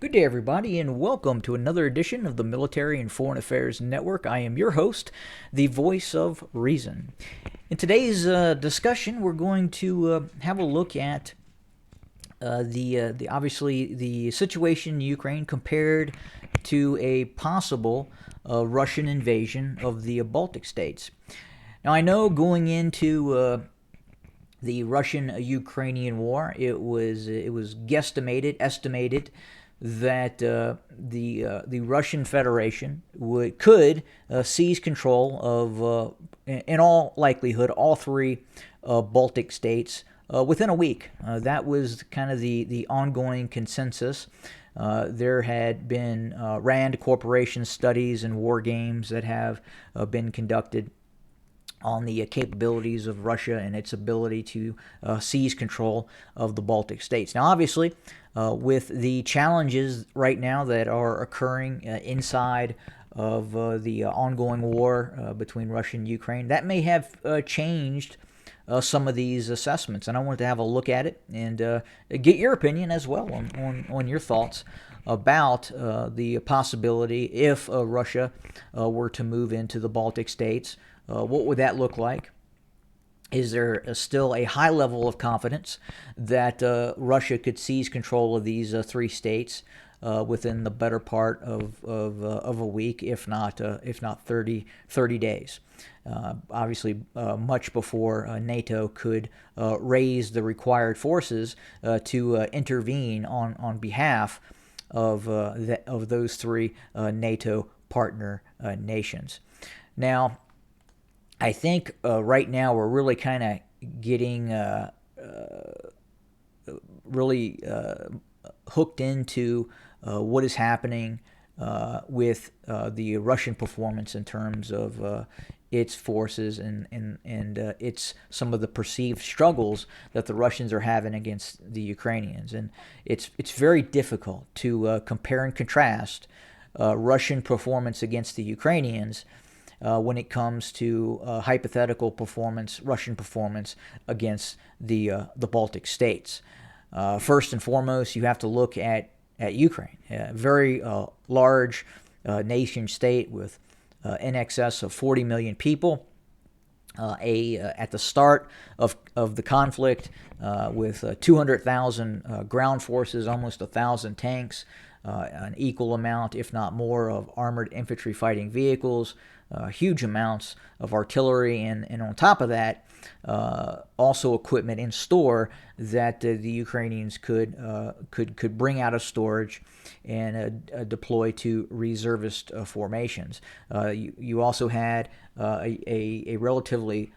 Good day, everybody, and welcome to another edition of the Military and Foreign Affairs Network. I am your host, the voice of reason. In today's discussion, we're going to have a look at the obviously the situation in Ukraine compared to a possible Russian invasion of the Baltic states. Now, I know going into the Russian-Ukrainian war, it was estimated that the Russian Federation could seize control of, in all likelihood, all three Baltic states within a week. That was kind of the ongoing consensus. There had been RAND Corporation studies and war games that have been conducted on the capabilities of Russia and its ability to seize control of the Baltic states. Now, obviously, with the challenges right now that are occurring inside of the ongoing war between Russia and Ukraine, that may have changed some of these assessments. And I wanted to have a look at it and get your opinion as well on your thoughts about the possibility if Russia were to move into the Baltic states. What would that look like? Is there still a high level of confidence that Russia could seize control of these three states within the better part of a week, if not 30 days? Obviously, much before NATO could raise the required forces to intervene on behalf of those three NATO partner nations. Now, I think right now we're really kind of getting really hooked into what is happening with the Russian performance in terms of its forces and its some of the perceived struggles that the Russians are having against the Ukrainians. And it's very difficult to compare and contrast Russian performance against the Ukrainians when it comes to hypothetical performance, Russian performance against the Baltic states. First and foremost, you have to look at Ukraine, a very large nation state with in excess of 40 million people. At the start of the conflict, with 200,000 ground forces, almost 1,000 tanks, an equal amount, if not more, of armored infantry fighting vehicles, huge amounts of artillery, and on top of that, also equipment in store that the Ukrainians could bring out of storage and deploy to reservist formations. You also had a relatively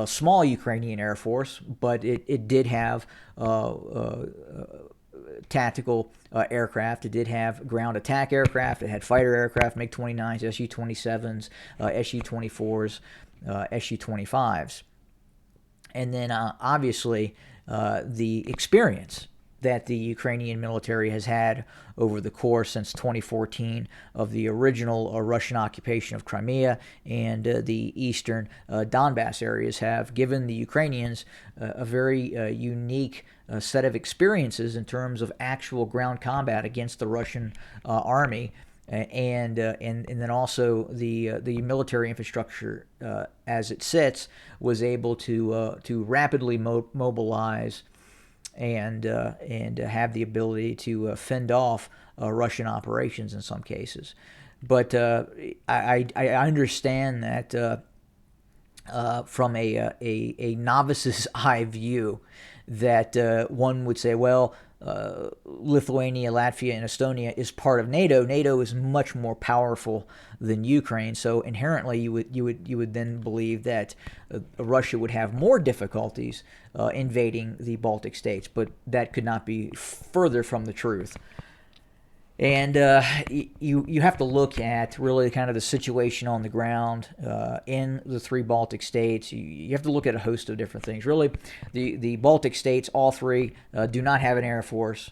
small Ukrainian Air Force, but it did have tactical aircraft. It did have ground attack aircraft. It had fighter aircraft, MiG-29s, Su-27s, Su-24s, Su-25s. And then obviously the experience that the Ukrainian military has had over the course since 2014 of the original Russian occupation of Crimea and the eastern Donbass areas have given the Ukrainians a very unique set of experiences in terms of actual ground combat against the Russian army. And then also the military infrastructure as it sits was able to rapidly mobilize and have the ability to fend off Russian operations in some cases. But I understand that from a novice's eye view, that one would say, well, Lithuania, Latvia, and Estonia is part of NATO. NATO is much more powerful than Ukraine, so inherently you would then believe that Russia would have more difficulties invading the Baltic states, but that could not be further from the truth. And you have to look at really kind of the situation on the ground in the three Baltic states. You have to look at a host of different things. Really, the Baltic states, all three, do not have an air force.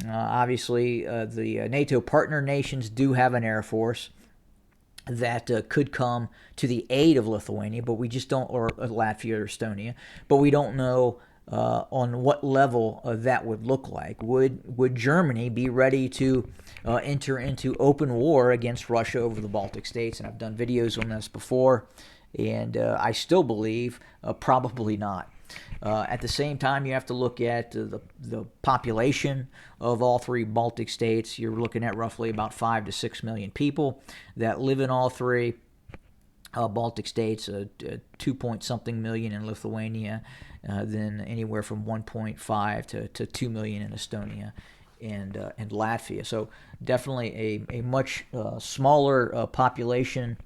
Obviously, the NATO partner nations do have an air force that could come to the aid of Lithuania, but we just don't, or Latvia or Estonia, but we don't know on what level that would look like. Would Germany be ready to enter into open war against Russia over the Baltic states? And I've done videos on this before, and I still believe probably not. At the same time, you have to look at the population of all three Baltic states. You're looking at roughly about 5 to 6 million people that live in all three Baltic states, 2 point something million in Lithuania, then anywhere from 1.5 to 2 million in Estonia and Latvia. So definitely a much smaller population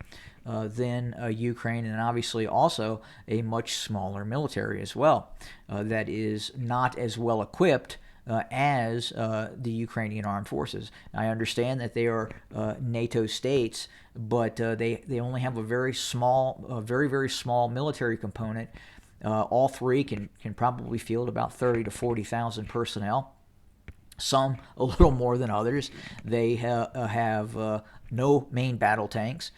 than Ukraine, and obviously also a much smaller military as well that is not as well equipped as the Ukrainian armed forces. I understand that they are NATO states, but they only have a very small, very small military component. All three can probably field about 30 to 40,000 personnel. Some a little more than others. They have no main battle tanks.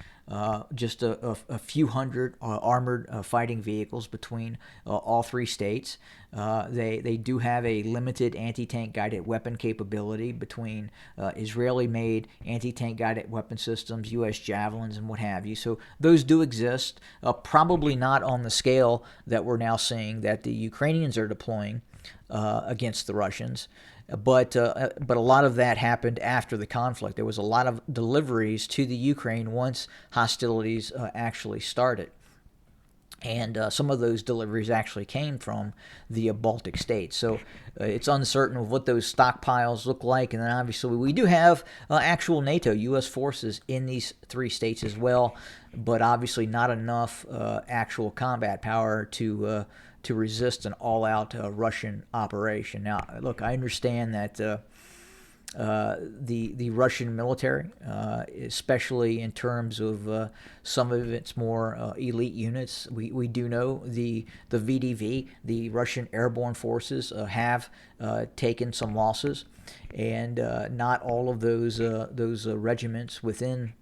Just a few hundred armored fighting vehicles between all three states. They do have a limited anti-tank guided weapon capability between Israeli-made anti-tank guided weapon systems, U.S. Javelins, and what have you. So those do exist, probably not on the scale that we're now seeing that the Ukrainians are deploying against the Russians. But a lot of that happened after the conflict. There was a lot of deliveries to the Ukraine once hostilities actually started. And some of those deliveries actually came from the Baltic states. So it's uncertain of what those stockpiles look like. And then obviously we do have actual NATO, U.S. forces in these three states as well, but obviously not enough actual combat power to resist an all-out Russian operation. Now, look, I understand that the Russian military, especially in terms of some of its more elite units, we do know the VDV, the Russian Airborne Forces, have taken some losses, and not all of those regiments within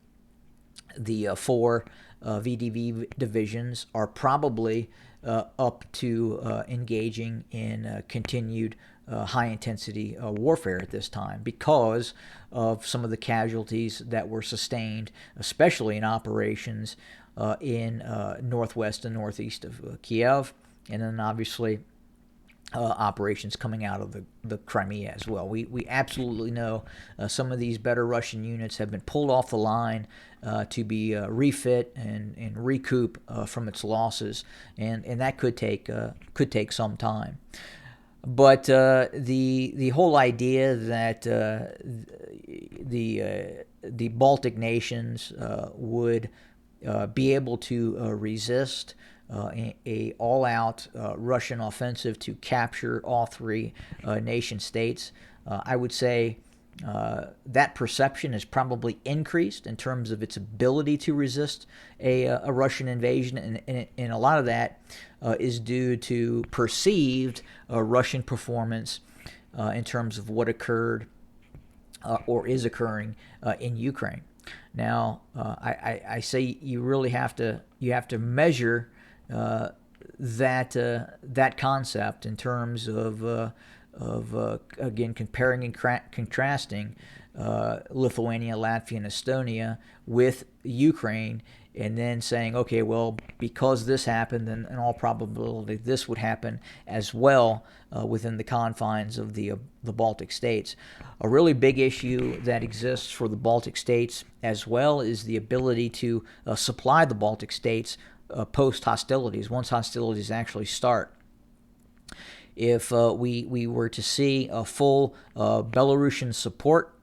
the four VDV divisions are probably up to engaging in continued high-intensity warfare at this time because of some of the casualties that were sustained, especially in operations in northwest and northeast of Kiev, and then obviously operations coming out of the Crimea as well. We absolutely know some of these better Russian units have been pulled off the line to be refit and recoup from its losses, and that could take some time. But the whole idea that the Baltic nations would be able to resist a all-out Russian offensive to capture all three nation states, I would say that perception has probably increased in terms of its ability to resist a Russian invasion, and a lot of that is due to perceived Russian performance in terms of what occurred or is occurring in Ukraine. Now, I say you really have to measure that concept in terms of again comparing and contrasting Lithuania, Latvia, and Estonia with Ukraine, and then saying, okay, well, because this happened, then in all probability this would happen as well within the confines of the Baltic states. A really big issue that exists for the Baltic states as well is the ability to supply the Baltic states post-hostilities, once hostilities actually start. If we were to see a full Belarusian support,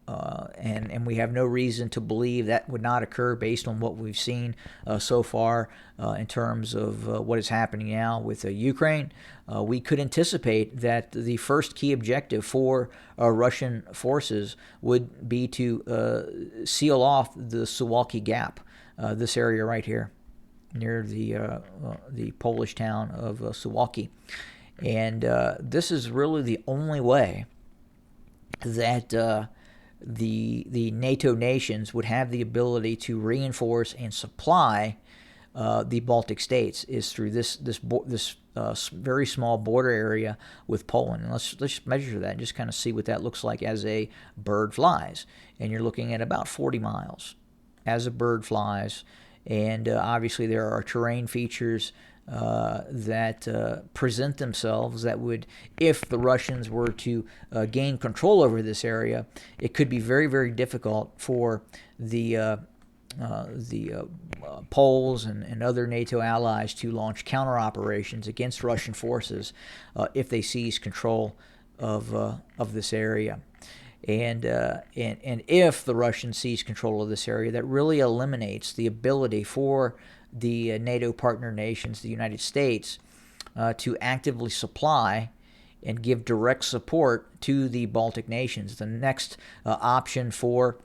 and we have no reason to believe that would not occur based on what we've seen so far in terms of what is happening now with Ukraine, we could anticipate that the first key objective for Russian forces would be to seal off the Suwalki Gap, this area right here near the Polish town of Suwalki. And this is really the only way that the NATO nations would have the ability to reinforce and supply the Baltic states, is through this very small border area with Poland. And let's measure that and just kind of see what that looks like as a bird flies. And you're looking at about 40 miles as a bird flies. And obviously there are terrain features that present themselves that would, if the Russians were to gain control over this area, it could be very, very difficult for the Poles and other NATO allies to launch counter operations against Russian forces if they seize control of this area. And if the Russians seize control of this area, that really eliminates the ability for the NATO partner nations, the United States, to actively supply and give direct support to the Baltic nations. The next option for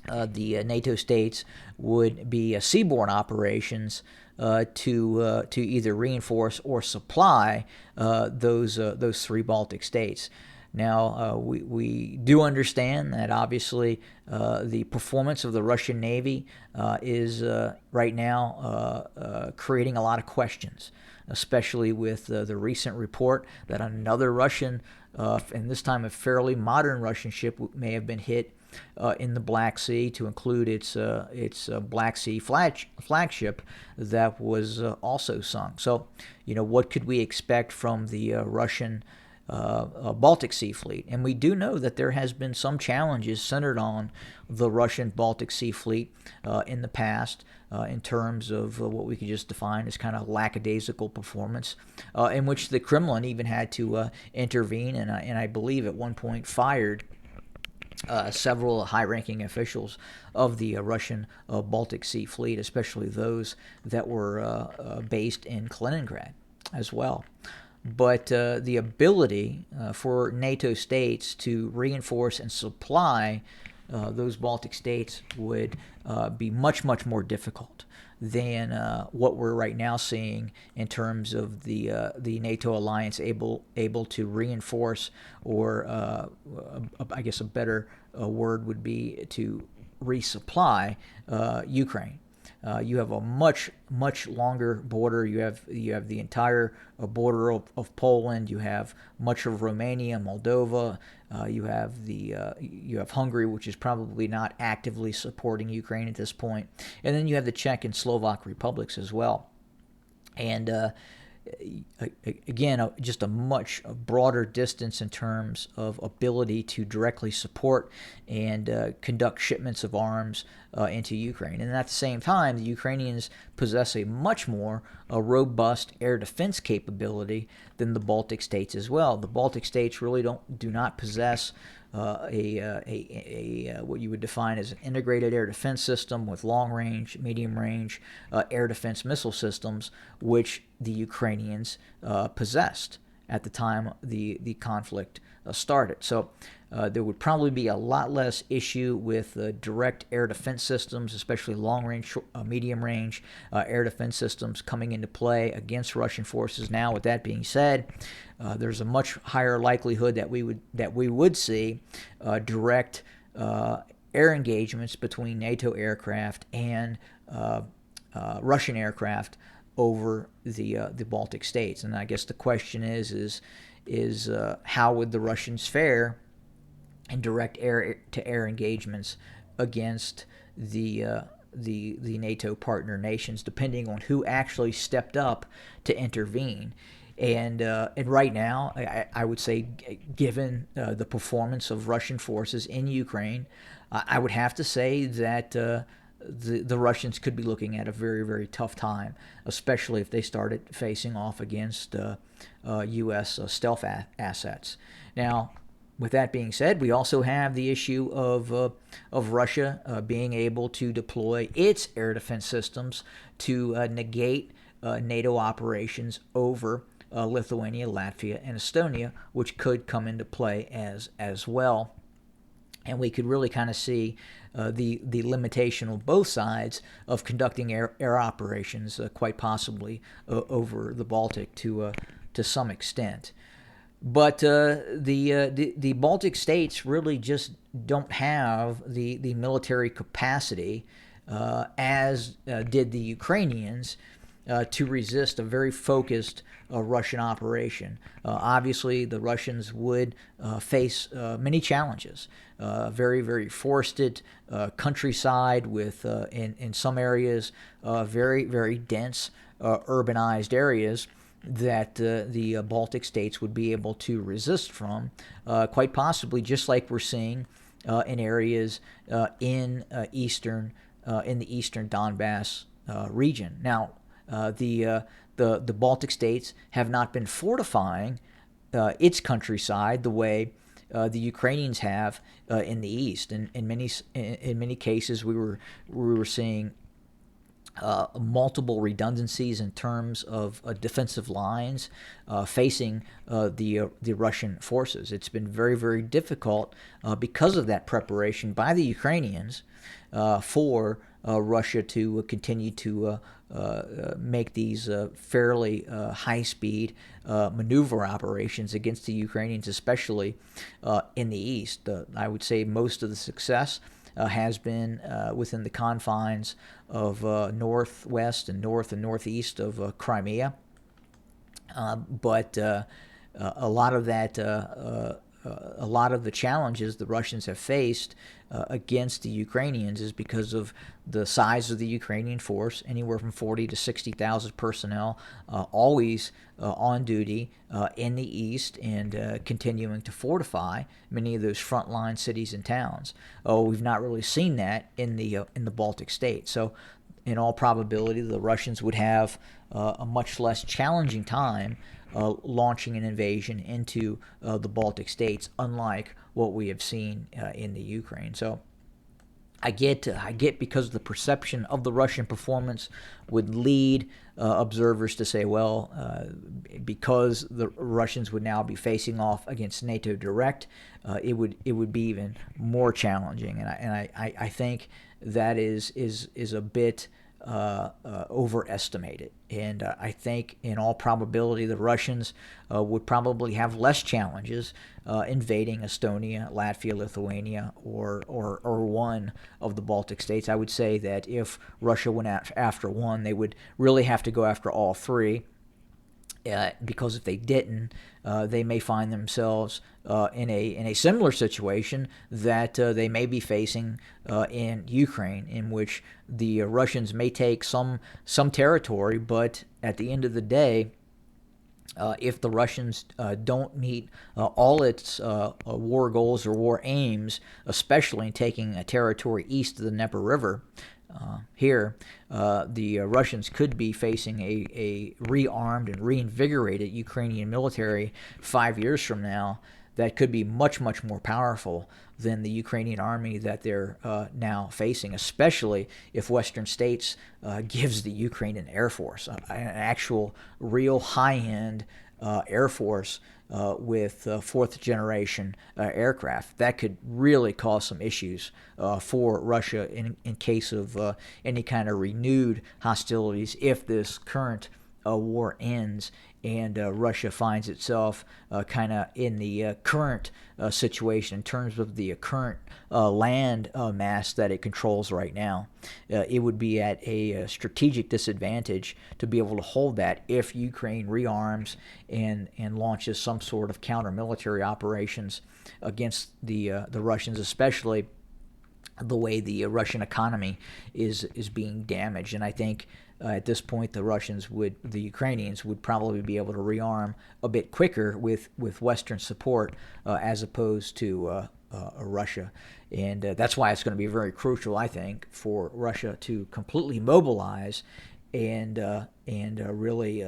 the NATO states would be seaborne operations to either reinforce or supply those three Baltic states. Now, we do understand that obviously the performance of the Russian Navy is right now creating a lot of questions, especially with the recent report that another Russian, and this time a fairly modern Russian ship, may have been hit in the Black Sea, to include its Black Sea flagship that was also sunk. So, what could we expect from the Russian Baltic Sea Fleet? And we do know that there has been some challenges centered on the Russian Baltic Sea Fleet in the past in terms of what we could just define as kind of lackadaisical performance, in which the Kremlin even had to intervene and I believe at one point fired several high-ranking officials of the Russian Baltic Sea Fleet, especially those that were based in Kaliningrad as well. But the ability for NATO states to reinforce and supply those Baltic states would be much, much more difficult than what we're right now seeing in terms of the NATO alliance able to reinforce, or I guess a better word would be to resupply Ukraine. You have a much longer border. You have the entire border of Poland. You have much of Romania, Moldova. You have Hungary, which is probably not actively supporting Ukraine at this point, and then you have the Czech and Slovak republics as well. And again, just a much broader distance in terms of ability to directly support and conduct shipments of arms into Ukraine. And at the same time, the Ukrainians possess a much more robust air defense capability than the Baltic states as well. The Baltic states really do not possess what you would define as an integrated air defense system with long-range, medium-range air defense missile systems, which the Ukrainians possessed at the time the conflict started. So there would probably be a lot less issue with direct air defense systems, especially long-range, medium-range air defense systems coming into play against Russian forces. Now, with that being said, there's a much higher likelihood that we would see direct air engagements between NATO aircraft and Russian aircraft over the Baltic states. And I guess the question is how would the Russians fare in direct air-to-air engagements against the NATO partner nations, depending on who actually stepped up to intervene. And right now, I would say, given the performance of Russian forces in Ukraine, I would have to say that the Russians could be looking at a very, very tough time, especially if they started facing off against U.S. Stealth assets. Now, with that being said, we also have the issue of Russia being able to deploy its air defense systems to negate NATO operations over Lithuania, Latvia, and Estonia, which could come into play as well. And we could really kind of see the limitation on both sides of conducting air operations, quite possibly over the Baltic to some extent. But the Baltic states really just don't have the military capacity as did the Ukrainians to resist a very focused Russian operation. Obviously, the Russians would face many challenges. Very, very forested countryside with, in some areas, very, very dense urbanized areas that the Baltic states would be able to resist from, quite possibly just like we're seeing in areas in the eastern Donbass region. Now, the Baltic states have not been fortifying its countryside the way the Ukrainians have in the east. In many cases, we were seeing multiple redundancies in terms of defensive lines facing the Russian forces. It's been very, very difficult because of that preparation by the Ukrainians for Russia to continue to make these fairly high-speed maneuver operations against the Ukrainians, especially in the east. I would say most of the success has been within the confines of northwest and north and northeast of Crimea. But a lot of that, a lot of the challenges the Russians have faced against the Ukrainians is because of the size of the Ukrainian force, anywhere from 40 to 60,000 personnel, always on duty in the east and continuing to fortify many of those frontline cities and towns. We've not really seen that in the Baltic states. So, in all probability, the Russians would have a much less challenging time launching an invasion into the Baltic states, unlike what we have seen in the Ukraine. So I get because the perception of the Russian performance would lead observers to say, well, because the Russians would now be facing off against NATO direct, it would be even more challenging, and I think that is a bit overestimated. And I think in all probability the Russians would probably have less challenges invading Estonia, Latvia, Lithuania, or one of the Baltic states. I would say that if Russia went after one, they would really have to go after all three. Because if they didn't, they may find themselves in a similar situation that they may be facing in Ukraine, in which the Russians may take some territory, but at the end of the day, if the Russians don't meet all its war goals or war aims, especially in taking a territory east of the Dnieper River, the Russians could be facing a rearmed and reinvigorated Ukrainian military 5 years from now that could be much, much more powerful than the Ukrainian army that they're now facing, especially if Western states gives the Ukrainian Air Force an actual real high-end Air Force with fourth-generation aircraft. That could really cause some issues for Russia in case of any kind of renewed hostilities if this current war ends and Russia finds itself kind of in the current situation in terms of the current land mass that it controls right now. It would be at a strategic disadvantage to be able to hold that if Ukraine rearms and launches some sort of counter-military operations against the Russians, especially the way the Russian economy is being damaged. And I think at this point, the Ukrainians would probably be able to rearm a bit quicker with Western support as opposed to Russia. And that's why it's going to be very crucial, I think, for Russia to completely mobilize and really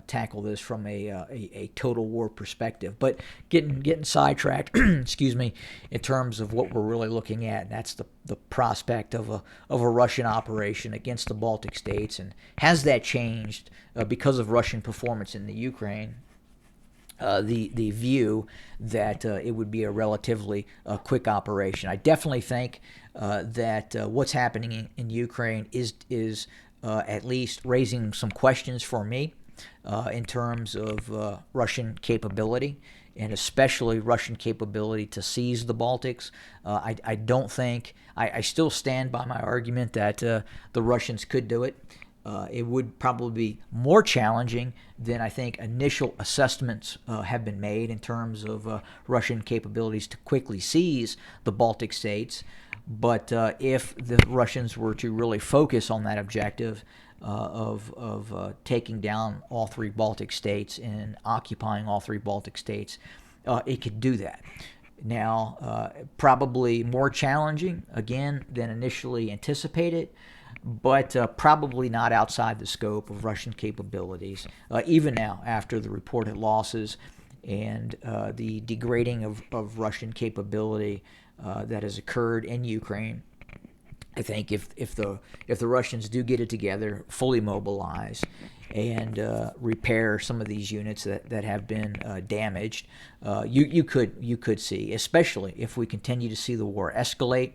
tackle this from a total war perspective. But getting sidetracked, excuse me, in terms of what we're really looking at, and that's the prospect of a Russian operation against the Baltic states, and has that changed because of Russian performance in the Ukraine? The view that it would be a relatively quick operation. I definitely think that what's happening in Ukraine is at least raising some questions for me in terms of Russian capability, and especially Russian capability to seize the Baltics. I don't think, I still stand by my argument that the Russians could do it. it would probably be more challenging than I think initial assessments have been made in terms of Russian capabilities to quickly seize the Baltic states. But if the Russians were to really focus on that objective of taking down all three Baltic states and occupying all three Baltic states, it could do that. Now, probably more challenging, again, than initially anticipated, but probably not outside the scope of Russian capabilities, even now after the reported losses and the degrading of Russian capability that has occurred in Ukraine. I think if the Russians do get it together, fully mobilize, and repair some of these units that have been damaged, you could see, especially if we continue to see the war escalate,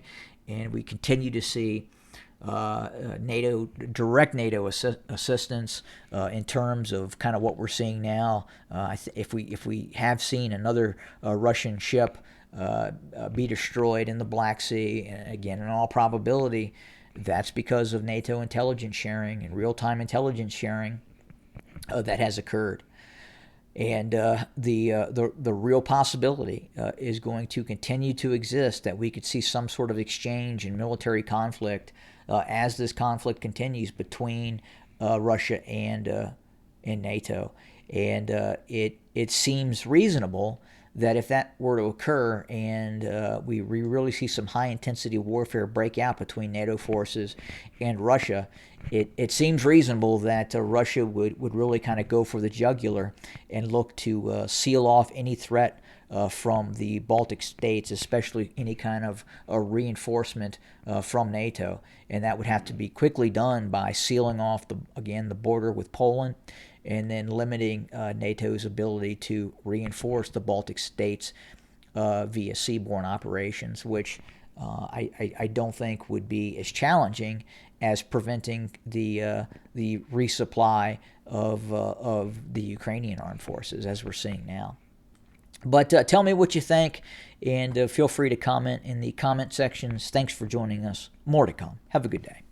and we continue to see direct NATO assistance in terms of kind of what we're seeing now. If we have seen another Russian ship be destroyed in the Black Sea, and again, in all probability, that's because of NATO intelligence sharing and real-time intelligence sharing that has occurred. And the real possibility is going to continue to exist that we could see some sort of exchange and military conflict as this conflict continues between Russia and NATO. And it seems reasonable that if that were to occur and we really see some high-intensity warfare break out between NATO forces and Russia, it seems reasonable that Russia would really kind of go for the jugular and look to seal off any threat from the Baltic states, especially any kind of reinforcement from NATO. And that would have to be quickly done by sealing off, the border with Poland, and then limiting NATO's ability to reinforce the Baltic states via seaborne operations, which I don't think would be as challenging as preventing the resupply of the Ukrainian armed forces, as we're seeing now. But tell me what you think, and feel free to comment in the comment sections. Thanks for joining us. More to come. Have a good day.